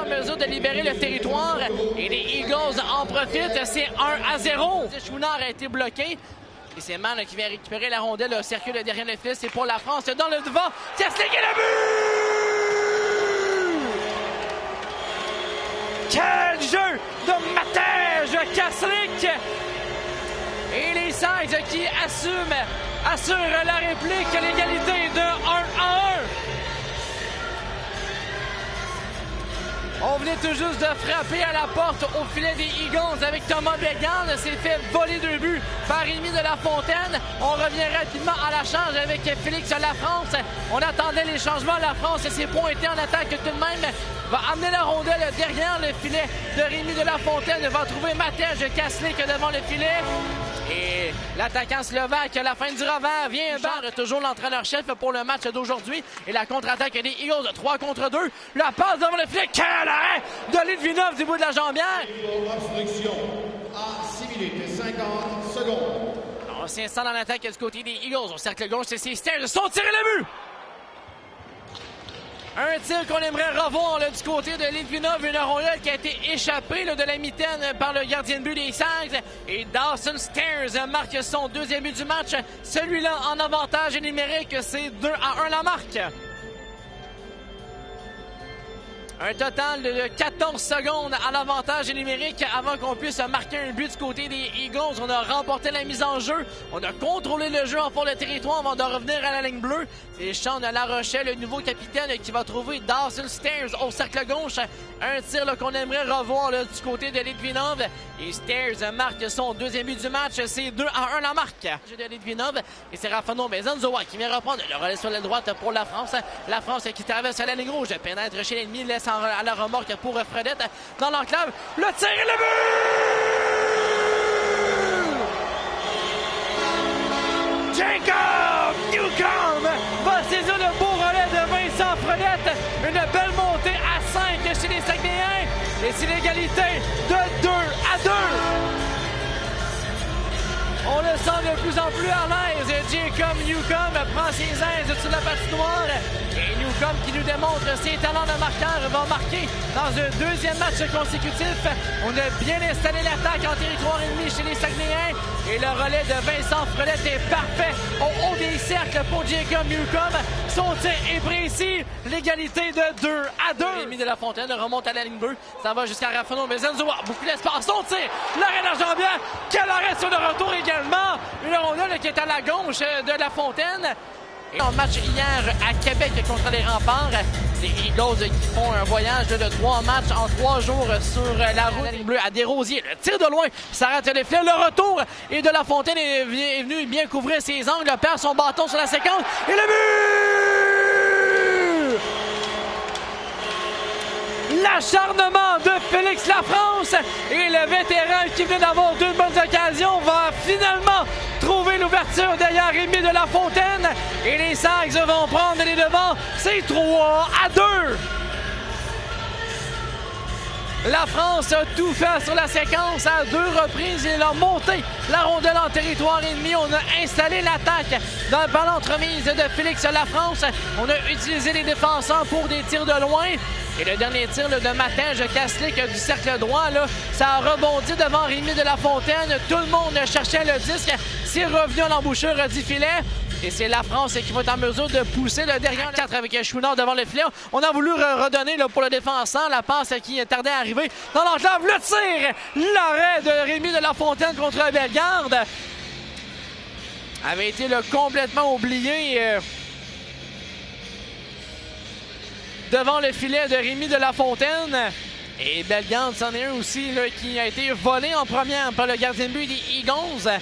mesure de libérer le territoire et les Eagles en profitent. C'est 1-0. Chouinard a été bloqué. Et c'est Mann qui vient récupérer la rondelle au circuit derrière le fil. C'est pour la France dans le devant. Kaslik et le but! Quel jeu de Matej Kaslik! Et les Sags qui assurent la réplique, l'égalité de 1-1. On venait tout juste de frapper à la porte au filet des Eagles avec Thomas Bellegarde. S'est fait voler 2 buts par Rémi de la Fontaine. On revient rapidement à la charge avec Félix Lafrance. On attendait les changements. La France s'est pointée en attaque tout de même. Va amener la rondelle derrière le filet de Rémi de la Fontaine. Va trouver Matej Kaslik devant le filet. Et l'attaquant slovaque, à la fin du revers, vient battre toujours l'entraîneur-chef pour le match d'aujourd'hui. Et la contre-attaque des Eagles, 3 contre 2. La passe devant le filet. Quel arrêt de Litvinov du bout de la jambière. Obstruction à 6 minutes et 50 secondes. On s'installe en attaque du côté des Eagles. Au cercle gauche, c'est Stairs. Sont tirés le but! Un tir qu'on aimerait revoir là, du côté de Litvinov, une rondelle qui a été échappée là, de la mitaine par le gardien de but des Sags. Et Dawson Stairs marque son 2e but du match. Celui-là en avantage numérique, c'est 2-1 la marque. Un total de 14 secondes à l'avantage numérique avant qu'on puisse marquer un but du côté des Eagles. On a remporté la mise en jeu. On a contrôlé le jeu en fond de territoire avant de revenir à la ligne bleue. C'est Sean Larochelle, le nouveau capitaine, qui va trouver Dawson Stairs au cercle gauche. Un tir qu'on aimerait revoir là, du côté de Litvinov. Et Stairs marque son 2e but du match. C'est 2-1 la marque de Litvinov. Et c'est Rafano Mezanzoa qui vient reprendre le relais sur la droite pour la France. La France qui traverse la ligne rouge, pénètre chez l'ennemi, laisse à la remorque pour Fredette dans l'enclave. Le tir et le but! Jacob Newcomb va saisir le beau relais de Vincent Fredette. Une belle montée à 5 chez les Saguenayens. Et c'est l'égalité de 2-2. On le sent de plus en plus à l'aise. Jacob Newcomb prend ses aises sur la patinoire. Et Newcomb qui nous démontre ses talents de marqueur va marquer dans un 2e match consécutif. On a bien installé l'attaque en territoire ennemi chez les Saguenayens. Et le relais de Vincent Fredette est parfait au haut des cercles pour Jacob Newcomb. Son tir est précis. L'égalité de 2-2. Rémi de la Fontaine remonte à la ligne bleue. Ça va jusqu'à Rafano Mezanzoa. Beaucoup d'espace. Son tir. L'arrêt d'Argent-Bière. Quel arrêt sur le retour également. Une rondelle qui est à la gauche de la Fontaine. Et en match hier à Québec contre les Remparts, les Eagles qui font un voyage de 3 matchs en 3 jours sur la route bleue à Desrosiers. Le tir de loin, ça rate les filets. Le retour et de la Fontaine est venu bien couvrir ses angles, perd son bâton sur la séquence. Et le but! L'acharnement de Félix Lafrance et le vétéran qui vient d'avoir 2 bonnes occasions va finalement trouver l'ouverture derrière Rémi de la Fontaine et les Sags vont prendre les devants. C'est 3-2. La France a tout fait sur la séquence à 2 reprises. Il a monté la rondelle en territoire ennemi. On a installé l'attaque par l'entremise de Félix Lafrance. On a utilisé les défenseurs pour des tirs de loin. Et le dernier tir là, de Matej Kaslik du cercle droit, là, ça a rebondi devant Rémi de la Fontaine. Tout le monde cherchait le disque. C'est revenu à l'embouchure du filet. Et c'est la France qui va être en mesure de pousser le derrière 4 avec Chouinard devant le filet. On a voulu redonner là, pour le défenseur la passe qui tardait à arriver dans l'enclave. Le tir! L'arrêt de Rémi de la Fontaine contre Bellegarde avait été là, complètement oublié devant le filet de Rémi de la Fontaine. Et Bellegarde, c'en est un aussi là, qui a été volé en première par le gardien de but des Eagles.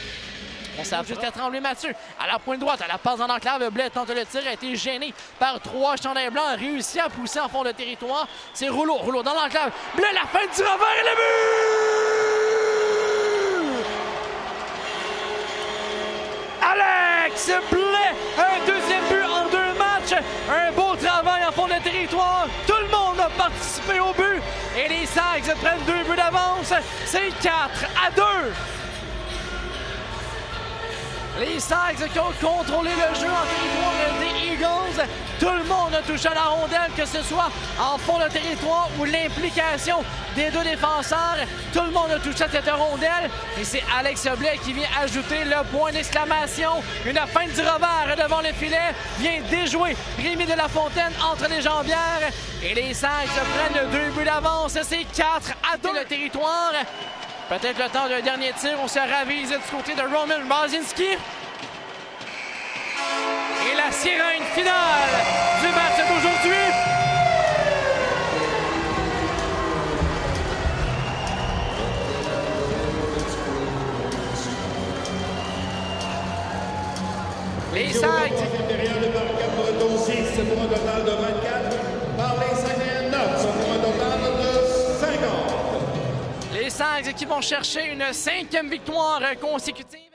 On s'arrête jusqu'à Tremblay-Mathieu. À la pointe droite, à la passe en enclave, Blais tente le tir, a été gêné par 3 chandails blancs, a réussi à pousser en fond de territoire. C'est Rouleau dans l'enclave. Blais, la fin du revers et le but! Alex Blais, un 2e but en 2 matchs. Un beau travail en fond de territoire. Tout le monde a participé au but. Et les Sags prennent 2 buts d'avance. C'est 4-2. Les Sags qui ont contrôlé le jeu en territoire des Eagles. Tout le monde a touché à la rondelle, que ce soit en fond de territoire ou l'implication des deux défenseurs. Tout le monde a touché à cette rondelle. Et c'est Alex Blais qui vient ajouter le point d'exclamation. Une feinte du revers devant le filet vient déjouer Rémi de la Fontaine entre les jambières. Et les Sags prennent 2 buts d'avance. C'est 4-2 le territoire. Peut-être le temps d'un dernier tir. On se ravise du côté de Roman Rosinski. Et la sirène finale du match d'aujourd'hui. Les Sags. Période par 4-6 pour un total de 24. Par les Saguenay 9 pour un total de 50. Les Sags qui vont chercher une 5e victoire consécutive.